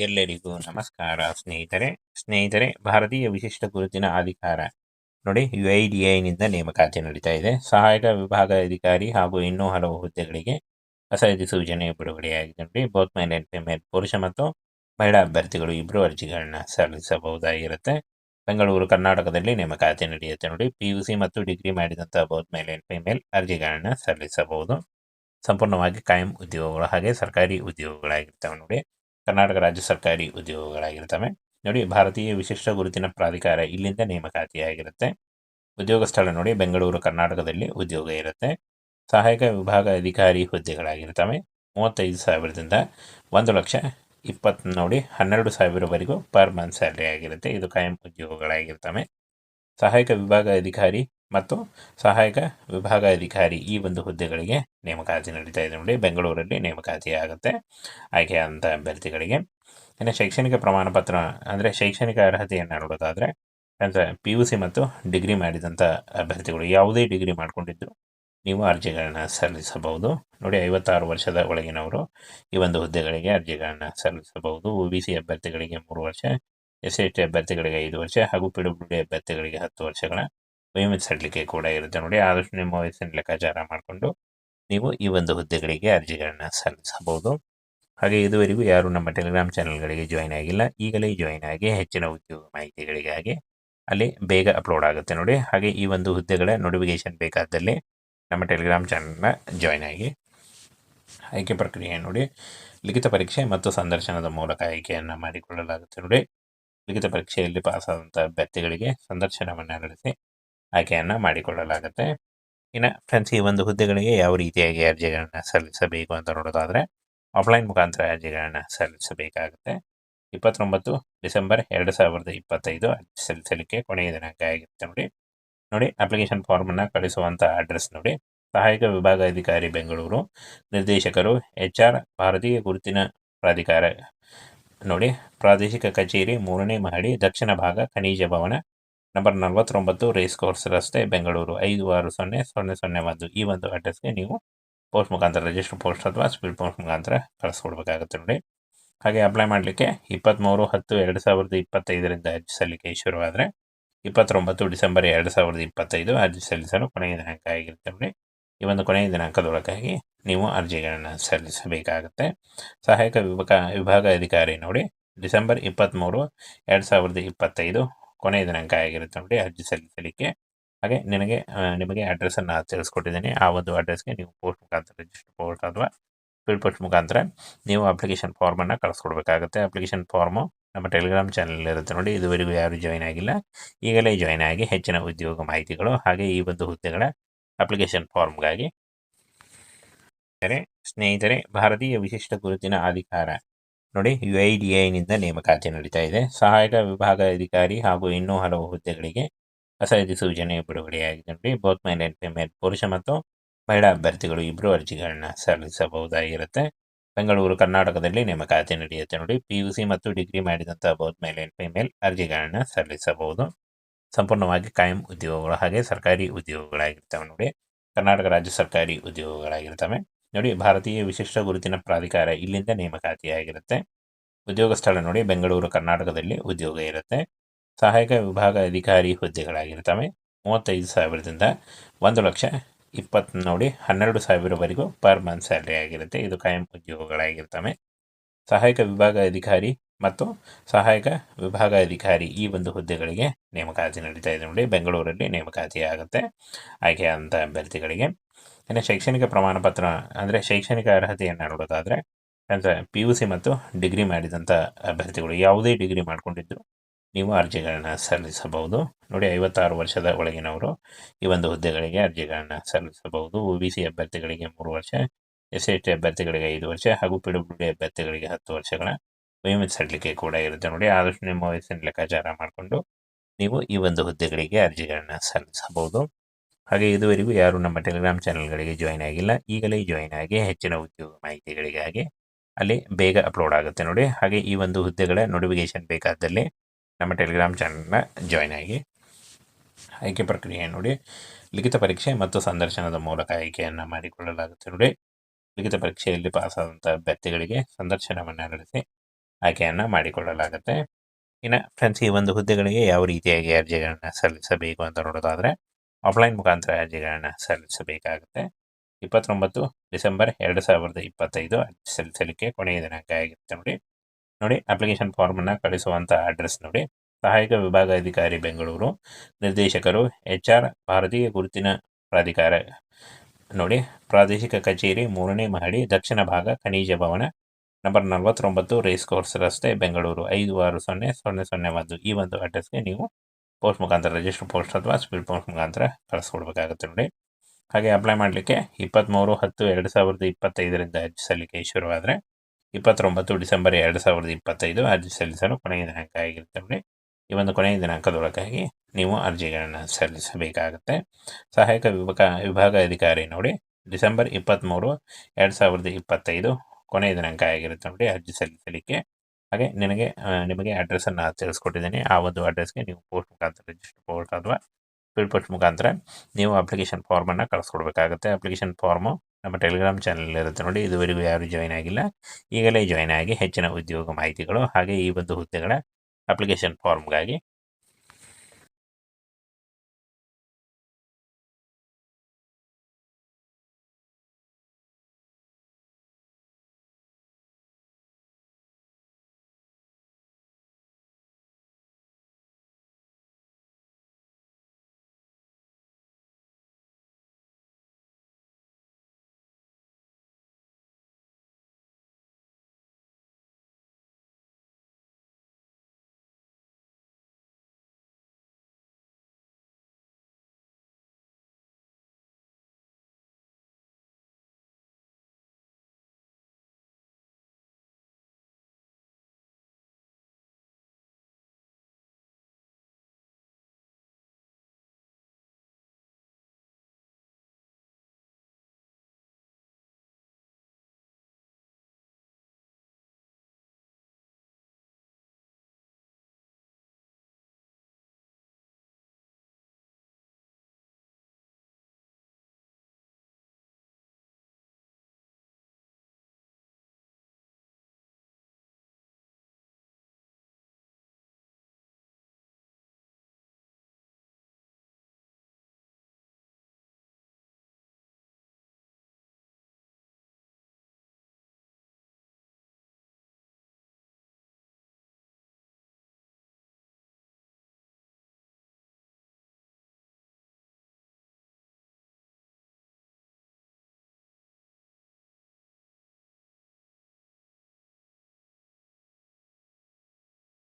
ಎಲ್ಲರಿಗೂ ನಮಸ್ಕಾರ ಸ್ನೇಹಿತರೆ ಭಾರತೀಯ ವಿಶಿಷ್ಟ ಗುರುತಿನ ಅಧಿಕಾರ ನೋಡಿ UIDAIನಿಂದ ನೇಮಕಾತಿ ನಡೀತಾ ಇದೆ. ಸಹಾಯಕ ವಿಭಾಗ ಅಧಿಕಾರಿ ಹಾಗೂ ಇನ್ನೂ ಹಲವು ಹುದ್ದೆಗಳಿಗೆ ಹೊಸ ಅಧಿಸೂಚನೆ ಬಿಡುಗಡೆಯಾಗಿದೆ. ನೋಡಿ ಬೋತ್ ಮೇಲ್ ಅಂಡ್ ಫಿಮೇಲ್, ಪುರುಷ ಮತ್ತು ಮಹಿಳಾ ಅಭ್ಯರ್ಥಿಗಳು ಇಬ್ಬರು ಅರ್ಜಿಗಳನ್ನ ಸಲ್ಲಿಸಬಹುದಾಗಿರುತ್ತೆ. ಬೆಂಗಳೂರು ಕರ್ನಾಟಕದಲ್ಲಿ ನೇಮಕಾತಿ ನಡೆಯುತ್ತೆ. ನೋಡಿ PUC ಮತ್ತು ಡಿಗ್ರಿ ಮಾಡಿದಂಥ ಬೋತ್ ಮೇಲ್ ಅಂಡ್ ಫಿಮೇಲ್ ಅರ್ಜಿಗಳನ್ನ ಸಲ್ಲಿಸಬಹುದು. ಸಂಪೂರ್ಣವಾಗಿ ಕಾಯಂ ಉದ್ಯೋಗಗಳು ಹಾಗೆ ಸರ್ಕಾರಿ ಉದ್ಯೋಗಗಳಾಗಿರ್ತವೆ. ನೋಡಿ ಕರ್ನಾಟಕ ರಾಜ್ಯ ಸರ್ಕಾರಿ ಉದ್ಯೋಗಗಳಾಗಿರ್ತವೆ. ನೋಡಿ ಭಾರತೀಯ ವಿಶಿಷ್ಟ ಗುರುತಿನ ಪ್ರಾಧಿಕಾರ ಇಲ್ಲಿಂದ ನೇಮಕಾತಿಯಾಗಿರುತ್ತೆ. ಉದ್ಯೋಗ ಸ್ಥಳ ನೋಡಿ ಬೆಂಗಳೂರು ಕರ್ನಾಟಕದಲ್ಲಿ ಉದ್ಯೋಗ ಇರುತ್ತೆ. ಸಹಾಯಕ ವಿಭಾಗ ಅಧಿಕಾರಿ ಹುದ್ದೆಗಳಾಗಿರ್ತವೆ. 35,000ದಿಂದ 1,20,000 ನೋಡಿ 12,000ವರೆಗೂ ಪರ್ ಮಂತ್ ಸ್ಯಾಲರಿ ಆಗಿರುತ್ತೆ. ಇದು ಕಾಯಂ ಉದ್ಯೋಗಗಳಾಗಿರ್ತವೆ. ಸಹಾಯಕ ವಿಭಾಗ ಅಧಿಕಾರಿ ಮತ್ತು ಸಹಾಯಕ ವಿಭಾಗ ಅಧಿಕಾರಿ ಈ ಒಂದು ಹುದ್ದೆಗಳಿಗೆ ನೇಮಕಾತಿ ನಡೀತಾ ಇದೆ. ನೋಡಿ ಬೆಂಗಳೂರಲ್ಲಿ ನೇಮಕಾತಿ ಆಗುತ್ತೆ ಆಯ್ಕೆಯಾದಂಥ ಅಭ್ಯರ್ಥಿಗಳಿಗೆ. ಇನ್ನು ಶೈಕ್ಷಣಿಕ ಪ್ರಮಾಣ ಪತ್ರ ಅಂದರೆ ಶೈಕ್ಷಣಿಕ ಅರ್ಹತೆಯನ್ನು ನೋಡೋದಾದರೆ PUC ಮತ್ತು ಡಿಗ್ರಿ ಮಾಡಿದಂಥ ಅಭ್ಯರ್ಥಿಗಳು ಯಾವುದೇ ಡಿಗ್ರಿ ಮಾಡ್ಕೊಂಡಿದ್ರು ನೀವು ಅರ್ಜಿಗಳನ್ನ ಸಲ್ಲಿಸಬಹುದು. ನೋಡಿ 56 ವರ್ಷದ ಒಳಗಿನವರು ಈ ಒಂದು ಹುದ್ದೆಗಳಿಗೆ ಅರ್ಜಿಗಳನ್ನ ಸಲ್ಲಿಸಬಹುದು. OBC ಅಭ್ಯರ್ಥಿಗಳಿಗೆ 3 ವರ್ಷ, SC/ST ಅಭ್ಯರ್ಥಿಗಳಿಗೆ 5 ವರ್ಷ ಹಾಗೂ PWD ಅಭ್ಯರ್ಥಿಗಳಿಗೆ 10 ವರ್ಷಗಳ ವಯೋಮಿತಿ ಸಡಿಲಿಕೆ ಕೂಡ ಇರುತ್ತೆ. ನೋಡಿ ಆದಷ್ಟು ನಿಮ್ಮ ವಯಸ್ಸಿನ ಲೆಕ್ಕಾಚಾರ ಮಾಡಿಕೊಂಡು ನೀವು ಈ ಒಂದು ಹುದ್ದೆಗಳಿಗೆ ಅರ್ಜಿಗಳನ್ನ ಸಲ್ಲಿಸಬಹುದು. ಹಾಗೆ ಇದುವರೆಗೂ ಯಾರು ನಮ್ಮ ಟೆಲಿಗ್ರಾಮ್ ಚಾನಲ್ಗಳಿಗೆ ಜಾಯಿನ್ ಆಗಿಲ್ಲ, ಈಗಲೇ ಜಾಯಿನ್ ಆಗಿ ಹೆಚ್ಚಿನ ಉದ್ಯೋಗ ಮಾಹಿತಿಗಳಿಗಾಗಿ ಅಲ್ಲಿ ಬೇಗ ಅಪ್ಲೋಡ್ ಆಗುತ್ತೆ. ನೋಡಿ ಹಾಗೆ ಈ ಒಂದು ಹುದ್ದೆಗಳ ನೋಟಿಫಿಕೇಶನ್ ಬೇಕಾದಲ್ಲಿ ನಮ್ಮ ಟೆಲಿಗ್ರಾಮ್ ಚಾನಲ್ನ ಜಾಯಿನ್ ಆಗಿ. ಆಯ್ಕೆ ಪ್ರಕ್ರಿಯೆ ನೋಡಿ ಲಿಖಿತ ಪರೀಕ್ಷೆ ಮತ್ತು ಸಂದರ್ಶನದ ಮೂಲಕ ಆಯ್ಕೆಯನ್ನು ಮಾಡಿಕೊಳ್ಳಲಾಗುತ್ತೆ. ನೋಡಿ ಲಿಖಿತ ಪರೀಕ್ಷೆಯಲ್ಲಿ ಪಾಸಾದಂಥ ಅಭ್ಯರ್ಥಿಗಳಿಗೆ ಸಂದರ್ಶನವನ್ನು ನಡೆಸಿ ಆಯ್ಕೆಯನ್ನು ಮಾಡಿಕೊಳ್ಳಲಾಗುತ್ತೆ. ಇನ್ನು ಫ್ರೆಂಡ್ಸ್, ಈ ಒಂದು ಹುದ್ದೆಗಳಿಗೆ ಯಾವ ರೀತಿಯಾಗಿ ಅರ್ಜಿಗಳನ್ನು ಸಲ್ಲಿಸಬೇಕು ಅಂತ ನೋಡೋದಾದರೆ ಆಫ್ಲೈನ್ ಮುಖಾಂತರ ಅರ್ಜಿಗಳನ್ನು ಸಲ್ಲಿಸಬೇಕಾಗುತ್ತೆ. 29 ಡಿಸೆಂಬರ್ 2025 ಅರ್ಜಿ ಸಲ್ಲಿಸಲಿಕ್ಕೆ ಕೊನೆಯ ದಿನಾಂಕ ಆಗಿರುತ್ತೆ. ನೋಡಿ ಅಪ್ಲಿಕೇಶನ್ ಫಾರ್ಮನ್ನು ಕಳಿಸುವಂಥ ಅಡ್ರೆಸ್ ನೋಡಿ ಸಹಾಯಕ ವಿಭಾಗ ಅಧಿಕಾರಿ ಬೆಂಗಳೂರು, ನಿರ್ದೇಶಕರು HR ಭಾರತೀಯ ಗುರುತಿನ ಪ್ರಾಧಿಕಾರ ನೋಡಿ ಪ್ರಾದೇಶಿಕ ಕಚೇರಿ 3ನೇ ಮಹಡಿ, ದಕ್ಷಿಣ ಭಾಗ, ಖನಿಜ ಭವನ, ನಂಬರ್ 49, ರೇಸ್ ಕೋರ್ಸ್ ರಸ್ತೆ, ಬೆಂಗಳೂರು 560001. ಈ ಒಂದು ಅಡ್ರೆಸ್ಗೆ ನೀವು ಪೋಸ್ಟ್ ಮುಖಾಂತರ ರಿಜಿಸ್ಟರ್ ಪೋಸ್ಟ್ ಅಥವಾ ಸ್ಪೀಡ್ ಪೋಸ್ಟ್ ಮುಖಾಂತರ ಕಳಿಸ್ಕೊಡ್ಬೇಕಾಗುತ್ತೆ. ನೋಡಿ ಹಾಗೆ ಅಪ್ಲೈ ಮಾಡಲಿಕ್ಕೆ 23/10/2025 ಅರ್ಜಿ ಸಲ್ಲಿಕೆ ಶುರುವಾದರೆ 29 ಡಿಸೆಂಬರ್ 2025 ಅರ್ಜಿ ಸಲ್ಲಿಸಲು ಕೊನೆಯ ದಿನಾಂಕ ಆಗಿರುತ್ತೆ. ನೋಡಿ ಈ ಒಂದು ಕೊನೆಯ ದಿನಾಂಕದೊಳಗಾಗಿ ನೀವು ಅರ್ಜಿಗಳನ್ನು ಸಲ್ಲಿಸಬೇಕಾಗುತ್ತೆ. ಸಹಾಯಕ ವಿಭಾಗ ಅಧಿಕಾರಿ ನೋಡಿ ಡಿಸೆಂಬರ್ 23, 2025 ಕೊನೆಯ ದಿನಾಂಕ ಆಗಿರುತ್ತೆ. ನೋಡಿ ಅರ್ಜಿ ಸಲ್ಲಿಸಲಿಕ್ಕೆ. ಹಾಗೆ ನಿಮಗೆ ಅಡ್ರೆಸ್ಸನ್ನು ತಿಳಿಸ್ಕೊಟ್ಟಿದ್ದೀನಿ. ಆ ಒಂದು ಅಡ್ರೆಸ್ಗೆ ನೀವು ಪೋಸ್ಟ್ ಮುಖಾಂತರ ರಿಜಿಸ್ಟರ್ ಪೋಸ್ಟ್ ಅಥವಾ ಸ್ಪೀಡ್ ಪೋಸ್ಟ್ ಮುಖಾಂತರ ನೀವು ಅಪ್ಲಿಕೇಶನ್ ಫಾರ್ಮನ್ನು ಕಳಿಸ್ಕೊಡ್ಬೇಕಾಗುತ್ತೆ. ಅಪ್ಲಿಕೇಶನ್ ಫಾರ್ಮು ನಮ್ಮ ಟೆಲಿಗ್ರಾಮ್ ಚಾನಲ್ ಇರುತ್ತೆ. ನೋಡಿ ಇದುವರೆಗೂ ಯಾರು ಜಾಯಿನ್ ಆಗಿಲ್ಲ, ಈಗಲೇ ಜಾಯಿನ್ ಆಗಿ ಹೆಚ್ಚಿನ ಉದ್ಯೋಗ ಮಾಹಿತಿಗಳು ಹಾಗೆ ಈ ಒಂದು ಹುದ್ದೆಗಳ ಅಪ್ಲಿಕೇಶನ್ ಫಾರ್ಮ್ಗಾಗಿ. ಸ್ನೇಹಿತರೆ ಭಾರತೀಯ ವಿಶಿಷ್ಟ ಗುರುತಿನ ಅಧಿಕಾರ ನೋಡಿ UIDAIನಿಂದ ನೇಮಕಾತಿ ನಡೀತಾ ಇದೆ. ಸಹಾಯಕ ವಿಭಾಗ ಅಧಿಕಾರಿ ಹಾಗೂ ಇನ್ನೂ ಹಲವು ಹುದ್ದೆಗಳಿಗೆ ಹೊಸ ಅಧಿಸೂಚನೆ ಬಿಡುಗಡೆಯಾಗಿದೆ. ನೋಡಿ ಬೋತ್ ಮೇಲ್ ಅಂಡ್ ಫಿಮೇಲ್, ಪುರುಷ ಮತ್ತು ಮಹಿಳಾ ಅಭ್ಯರ್ಥಿಗಳು ಇಬ್ಬರು ಅರ್ಜಿಗಳನ್ನ ಸಲ್ಲಿಸಬಹುದಾಗಿರುತ್ತೆ. ಬೆಂಗಳೂರು ಕರ್ನಾಟಕದಲ್ಲಿ ನೇಮಕಾತಿ ನಡೆಯುತ್ತೆ. ನೋಡಿ PUC ಮತ್ತು ಡಿಗ್ರಿ ಮಾಡಿದಂಥ ಬೋತ್ ಮೇಲ್ ಅಂಡ್ ಫಿಮೇಲ್ ಅರ್ಜಿಗಳನ್ನ ಸಲ್ಲಿಸಬಹುದು. ಸಂಪೂರ್ಣವಾಗಿ ಕಾಯಂ ಉದ್ಯೋಗಗಳು ಹಾಗೆ ಸರ್ಕಾರಿ ಉದ್ಯೋಗಗಳಾಗಿರ್ತವೆ. ನೋಡಿ ಕರ್ನಾಟಕ ರಾಜ್ಯ ಸರ್ಕಾರಿ ಉದ್ಯೋಗಗಳಾಗಿರ್ತವೆ. ನೋಡಿ ಭಾರತೀಯ ವಿಶಿಷ್ಟ ಗುರುತಿನ ಪ್ರಾಧಿಕಾರ ಇಲ್ಲಿಂದ ನೇಮಕಾತಿಯಾಗಿರುತ್ತೆ. ಉದ್ಯೋಗ ಸ್ಥಳ ನೋಡಿ ಬೆಂಗಳೂರು ಕರ್ನಾಟಕದಲ್ಲಿ ಉದ್ಯೋಗ ಇರುತ್ತೆ. ಸಹಾಯಕ ವಿಭಾಗ ಅಧಿಕಾರಿ ಹುದ್ದೆಗಳಾಗಿರ್ತವೆ. 35,000ದಿಂದ 1,20,000 ನೋಡಿ 12,000ವರೆಗೂ ಪರ್ ಮಂತ್ ಸ್ಯಾಲರಿ ಆಗಿರುತ್ತೆ. ಇದು ಕಾಯಂ ಉದ್ಯೋಗಗಳಾಗಿರ್ತವೆ. ಸಹಾಯಕ ವಿಭಾಗ ಅಧಿಕಾರಿ ಮತ್ತು ಸಹಾಯಕ ವಿಭಾಗ ಅಧಿಕಾರಿ ಈ ಒಂದು ಹುದ್ದೆಗಳಿಗೆ ನೇಮಕಾತಿ ನಡೀತಾ ಇದೆ. ನೋಡಿ ಬೆಂಗಳೂರಲ್ಲಿ ನೇಮಕಾತಿ ಆಗುತ್ತೆ ಆಯ್ಕೆಯಾದಂಥ ಅಭ್ಯರ್ಥಿಗಳಿಗೆ. ಇನ್ನು ಶೈಕ್ಷಣಿಕ ಪ್ರಮಾಣ ಪತ್ರ ಅಂದರೆ ಶೈಕ್ಷಣಿಕ ಅರ್ಹತೆಯನ್ನು ನೋಡೋದಾದರೆ PUC ಮತ್ತು ಡಿಗ್ರಿ ಮಾಡಿದಂಥ ಅಭ್ಯರ್ಥಿಗಳು ಯಾವುದೇ ಡಿಗ್ರಿ ಮಾಡ್ಕೊಂಡಿದ್ರು ನೀವು ಅರ್ಜಿಗಳನ್ನ ಸಲ್ಲಿಸಬಹುದು. ನೋಡಿ 56 ವರ್ಷದ ಒಳಗಿನವರು ಈ ಒಂದು ಹುದ್ದೆಗಳಿಗೆ ಅರ್ಜಿಗಳನ್ನ ಸಲ್ಲಿಸಬಹುದು. OBC ಅಭ್ಯರ್ಥಿಗಳಿಗೆ 3 ವರ್ಷ, SC/ST ಅಭ್ಯರ್ಥಿಗಳಿಗೆ 5 ವರ್ಷ ಹಾಗೂ PWD ಅಭ್ಯರ್ಥಿಗಳಿಗೆ 10 ವರ್ಷಗಳ ವಯೋಮಿತಿ ಸಡಿಲಿಕೆ ಕೂಡ ಇರುತ್ತೆ. ನೋಡಿ ಆದಷ್ಟು ನಿಮ್ಮ ವಯಸ್ಸಿನ ಲೆಕ್ಕಾಚಾರ ಮಾಡಿಕೊಂಡು ನೀವು ಈ ಒಂದು ಹುದ್ದೆಗಳಿಗೆ ಅರ್ಜಿಗಳನ್ನ ಸಲ್ಲಿಸಬಹುದು. ಹಾಗೆ ಇದುವರೆಗೂ ಯಾರು ನಮ್ಮ ಟೆಲಿಗ್ರಾಮ್ ಚಾನಲ್ಗಳಿಗೆ ಜಾಯಿನ್ ಆಗಿಲ್ಲ, ಈಗಲೇ ಜಾಯಿನ್ ಆಗಿ ಹೆಚ್ಚಿನ ಉದ್ಯೋಗ ಮಾಹಿತಿಗಳಿಗಾಗಿ ಅಲ್ಲಿ ಬೇಗ ಅಪ್ಲೋಡ್ ಆಗುತ್ತೆ. ನೋಡಿ ಹಾಗೆ ಈ ಒಂದು ಹುದ್ದೆಗಳ ನೋಟಿಫಿಕೇಶನ್ ಬೇಕಾದಲ್ಲಿ ನಮ್ಮ ಟೆಲಿಗ್ರಾಮ್ ಚಾನಲ್ನ ಜಾಯಿನ್ ಆಗಿ. ಆಯ್ಕೆ ಪ್ರಕ್ರಿಯೆ ನೋಡಿ ಲಿಖಿತ ಪರೀಕ್ಷೆ ಮತ್ತು ಸಂದರ್ಶನದ ಮೂಲಕ ಆಯ್ಕೆಯನ್ನು ಮಾಡಿಕೊಳ್ಳಲಾಗುತ್ತೆ. ನೋಡಿ ಲಿಖಿತ ಪರೀಕ್ಷೆಯಲ್ಲಿ ಪಾಸಾದಂಥ ಅಭ್ಯರ್ಥಿಗಳಿಗೆ ಸಂದರ್ಶನವನ್ನು ನಡೆಸಿ ಆಯ್ಕೆಯನ್ನು ಮಾಡಿಕೊಳ್ಳಲಾಗುತ್ತೆ. ಇನ್ನು ಫ್ರೆಂಡ್ಸ್, ಈ ಒಂದು ಹುದ್ದೆಗಳಿಗೆ ಯಾವ ರೀತಿಯಾಗಿ ಅರ್ಜಿಗಳನ್ನು ಸಲ್ಲಿಸಬೇಕು ಅಂತ ನೋಡೋದಾದರೆ ಆಫ್ಲೈನ್ ಮುಖಾಂತರ ಅರ್ಜಿಗಳನ್ನು ಸಲ್ಲಿಸಬೇಕಾಗುತ್ತೆ. 29 ಡಿಸೆಂಬರ್ 2025 ಅರ್ಜಿ ಸಲ್ಲಿಸಲಿಕ್ಕೆ ಕೊನೆಯ ದಿನಾಂಕ ಆಗಿರುತ್ತೆ. ನೋಡಿ ಅಪ್ಲಿಕೇಶನ್ ಫಾರ್ಮನ್ನು ಕಳಿಸುವಂಥ ಅಡ್ರೆಸ್ ನೋಡಿ, ಸಹಾಯಕ ವಿಭಾಗಾಧಿಕಾರಿ ಬೆಂಗಳೂರು, ನಿರ್ದೇಶಕರು HR, ಭಾರತೀಯ ಗುರುತಿನ ಪ್ರಾಧಿಕಾರ ನೋಡಿ, ಪ್ರಾದೇಶಿಕ ಕಚೇರಿ 3ನೇ ಮಹಡಿ, ದಕ್ಷಿಣ ಭಾಗ, ಖನಿಜ ಭವನ, ನಂಬರ್ 49, ರೇಸ್ ಕೋರ್ಸ್ ರಸ್ತೆ, ಬೆಂಗಳೂರು 560001. ಈ ಒಂದು ಅಡ್ರೆಸ್ಗೆ ನೀವು ಪೋಸ್ಟ್ ಮುಖಾಂತರ, ರಿಜಿಸ್ಟರ್ ಪೋಸ್ಟ್ ಅಥವಾ ಸ್ಪೀಡ್ ಪೋಸ್ಟ್ ಮುಖಾಂತರ ಕಳಿಸ್ಕೊಡ್ಬೇಕಾಗುತ್ತೆ ನೋಡಿ. ಹಾಗೆ ಅಪ್ಲೈ ಮಾಡಲಿಕ್ಕೆ 23/10/2025 ಅರ್ಜಿ ಸಲ್ಲಿಕೆ ಶುರುವಾದರೆ 29 ಡಿಸೆಂಬರ್ 2025 ಅರ್ಜಿ ಸಲ್ಲಿಸಲು ಕೊನೆಯ ದಿನಾಂಕ ಆಗಿರುತ್ತೆ ನೋಡಿ. ಈ ಒಂದು ಕೊನೆಯ ದಿನಾಂಕದೊಳಗಾಗಿ ನೀವು ಅರ್ಜಿಗಳನ್ನು ಸಲ್ಲಿಸಬೇಕಾಗುತ್ತೆ. ಸಹಾಯಕ ವಿಭಾಗಾಧಿಕಾರಿ ನೋಡಿ, ಡಿಸೆಂಬರ್ 23, 2025 ಕೊನೆಯ ದಿನಾಂಕ ಆಗಿರುತ್ತೆ ನೋಡಿ ಅರ್ಜಿ ಸಲ್ಲಿಸಲಿಕ್ಕೆ. ಹಾಗೆ ನಿಮಗೆ ಅಡ್ರೆಸ್ಸನ್ನು ತಿಳಿಸ್ಕೊಟ್ಟಿದ್ದೀನಿ. ಆ ಒಂದು ಅಡ್ರೆಸ್ಗೆ ನೀವು ಪೋಸ್ಟ್ ಮುಖಾಂತರ, ರಿಜಿಸ್ಟರ್ ಪೋಸ್ಟ್ ಅಥವಾ ಸ್ಪೀಡ್ ಪೋಸ್ಟ್ ಮುಖಾಂತರ ನೀವು ಅಪ್ಲಿಕೇಶನ್ ಫಾರ್ಮನ್ನು ಕಳಿಸ್ಕೊಡ್ಬೇಕಾಗುತ್ತೆ. ಅಪ್ಲಿಕೇಶನ್ ಫಾರ್ಮು ನಮ್ಮ ಟೆಲಿಗ್ರಾಮ್ ಚಾನಲ್ ಇರುತ್ತೆ ನೋಡಿ. ಇದುವರೆಗೂ ಯಾರು ಜಾಯ್ನ್ ಆಗಿಲ್ಲ, ಈಗಲೇ ಜಾಯ್ನ್ ಆಗಿ ಹೆಚ್ಚಿನ ಉದ್ಯೋಗ ಮಾಹಿತಿಗಳು ಹಾಗೆ ಈ ಒಂದು ಹುದ್ದೆಗಳ ಅಪ್ಲಿಕೇಶನ್ ಫಾರ್ಮ್ಗಾಗಿ